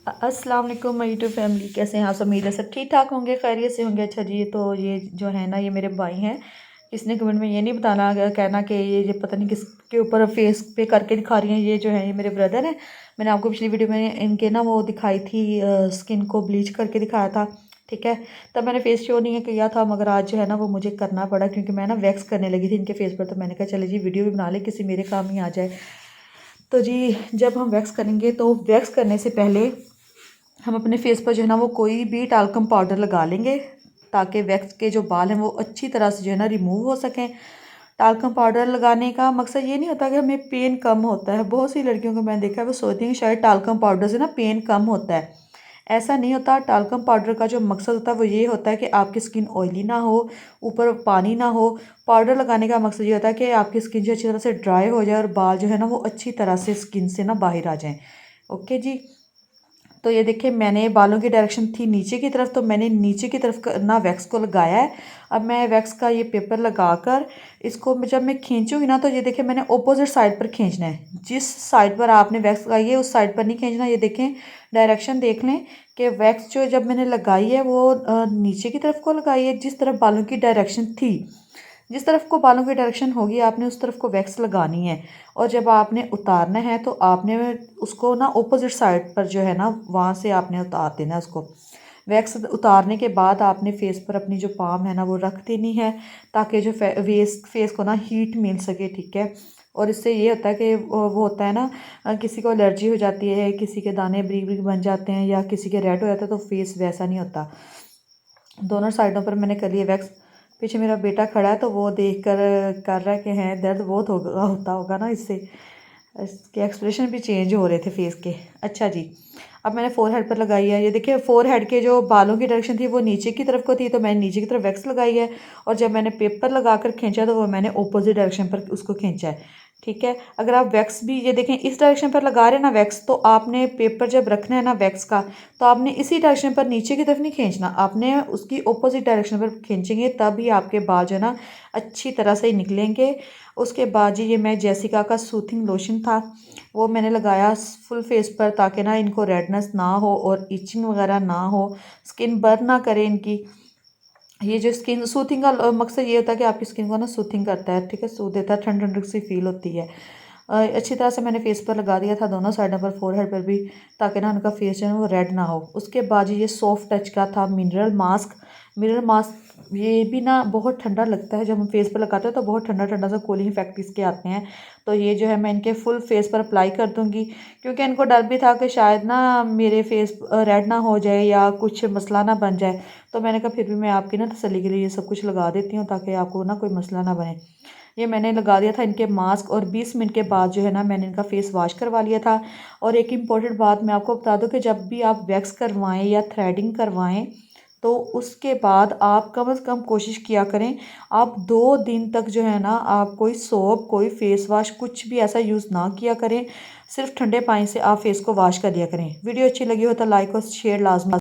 अस्सलाम वालेकुम my YouTube family, कैसे हैं आप? सब उम्मीद है सब ठीक ठाक होंगे, खैरियत से होंगे। अच्छा जी, तो ये जो है ना, ये मेरे भाई हैं। इसने कमेंट में ये नहीं बताना, कहना कि ये पता नहीं किसके ऊपर फेस पे करके दिखा रही हैं। ये जो है ये मेरे ब्रदर हैं। मैंने आपको पिछली वीडियो में इनके ना वो दिखाई थी, स्किन को ब्लीच करके दिखाया था, ठीक है। तब मैंने फेस शो नहीं किया था, मगर आज जो है ना वो मुझे करना पड़ा, क्योंकि मैं ना वैक्स करने लगी थी इनके फेस पर। तो मैंने कहा चले जी वीडियो भी बना ले, किसी मेरे काम ही आ जाए। तो जी, जब हम वैक्स करेंगे तो वैक्स करने से पहले हम अपने फेस पर जो है ना वो कोई भी टाल्कम पाउडर लगा लेंगे, ताकि वैक्स के जो बाल हैं वो अच्छी तरह से जो है ना रिमूव हो सकें। टाल्कम पाउडर लगाने का मकसद ये नहीं होता कि हमें पेन कम होता है। बहुत सी लड़कियों को मैंने देखा है वो सोचती हैं शायद टाल्कम पाउडर से ना पेन कम होता है। ऐसा नहीं होता। टाल्कम पाउडर का जो मकसद होता है वो ये होता है कि आपकी स्किन ऑयली ना हो, ऊपर पानी ना हो। पाउडर लगाने का मकसद ये होता है कि आपकी स्किन जो अच्छी तरह से ड्राई हो जाए और बाल जो है ना वो अच्छी तरह से स्किन से ना बाहर आ जाएँ। ओके जी। तो ये देखिए, मैंने बालों की डायरेक्शन थी नीचे की तरफ, तो मैंने नीचे की तरफ ना वैक्स को लगाया है। अब मैं वैक्स का ये पेपर लगाकर इसको जब मैं खींचूंगी ना, तो ये देखिए मैंने ऑपोजिट साइड पर खींचना है। जिस साइड पर आपने वैक्स लगाई है उस साइड पर नहीं खींचना। ये देखें, डायरेक्शन देख लें कि वैक्स जो जब मैंने लगाई है वो नीचे की तरफ को लगाई है, जिस तरफ बालों की डायरेक्शन थी। जिस तरफ को बालों की डायरेक्शन होगी आपने उस तरफ को वैक्स लगानी है। और जब आपने उतारना है तो आपने उसको ना ऑपोजिट साइड पर जो है ना वहाँ से आपने उतार देना है उसको। वैक्स उतारने के बाद आपने फेस पर अपनी जो पाम है ना वो रख देनी है, ताकि जो फेस को ना हीट मिल सके, ठीक है। और इससे ये होता है कि वो होता है ना, किसी को एलर्जी हो जाती है, किसी के दाने बारीक बारीक बन जाते हैं या किसी के रेड हो जाता है, तो फेस वैसा नहीं होता। दोनों साइडों पर मैंने कर लिया वैक्स। पीछे मेरा बेटा खड़ा है तो वो देख कर रहा है कि हैं दर्द बहुत होता होगा ना इससे। इसके एक्सप्रेशन भी चेंज हो रहे थे फेस के। अच्छा जी, अब मैंने फोर हेड पर लगाई है। ये देखिए, फोर हेड के जो बालों की डायरेक्शन थी वो नीचे की तरफ को थी, तो मैंने नीचे की तरफ वैक्स लगाई है। और जब मैंने पेपर लगा कर खींचा तो वो मैंने अपोजिट डायरेक्शन पर उसको खींचा है, ठीक है। अगर आप वैक्स भी ये देखें इस डायरेक्शन पर लगा रहे हैं ना वैक्स, तो आपने पेपर जब रखना है ना वैक्स का, तो आपने इसी डायरेक्शन पर नीचे की तरफ नहीं खींचना, आपने उसकी ऑपोजिट डायरेक्शन पर खींचेंगे, तभी आपके बाल जो है ना अच्छी तरह से निकलेंगे। उसके बाद जी, ये मैं जेसिका का सूथिंग लोशन था वो मैंने लगाया फुल फेस पर, ताकि ना इनको रेडनेस ना हो और इचिंग वगैरह ना हो, स्किन बर्न ना करे इनकी। ये जो स्किन सूथिंग का मकसद ये होता है कि आपकी स्किन को ना सूथिंग करता है, ठीक है, सूद देता है, ठंड ठंड सी फील होती है। अच्छी तरह से मैंने फेस पर लगा दिया था, दोनों साइडों पर, फोरहेड पर भी, ताकि ना उनका फेस जो है वो रेड ना हो। उसके बाद ये सॉफ्ट टच का था मिनरल मास्क। मिनरल मास्क ये भी ना बहुत ठंडा लगता है, जब हम फेस पर लगाते हैं तो बहुत ठंडा ठंडा सा कूलिंग इफेक्ट इसके आते हैं। तो ये जो है मैं इनके फुल फेस पर अप्लाई कर दूँगी, क्योंकि इनको डर भी था कि शायद ना मेरे फेस रेड ना हो जाए या कुछ मसला ना बन जाए। तो मैंने कहा फिर भी मैं आपकी ना तसल्ली के लिए ये सब कुछ लगा देती हूँ, ताकि आपको ना कोई मसला ना बने। ये मैंने लगा दिया था इनके मास्क, और 20 मिनट के बाद जो है ना मैंने इनका फेस वॉश करवा लिया था। और एक इम्पॉर्टेंट बात मैं आपको बता दूं कि जब भी आप वैक्स करवाएं या थ्रेडिंग करवाएं, तो उसके बाद आप कम से कम कोशिश किया करें, आप 2 दिन तक जो है ना आप कोई सोप, कोई फेस वॉश, कुछ भी ऐसा यूज़ ना किया करें। सिर्फ ठंडे पानी से आप फेस को वॉश कर दिया करें। वीडियो अच्छी लगी हो तो लाइक और शेयर लाजमी।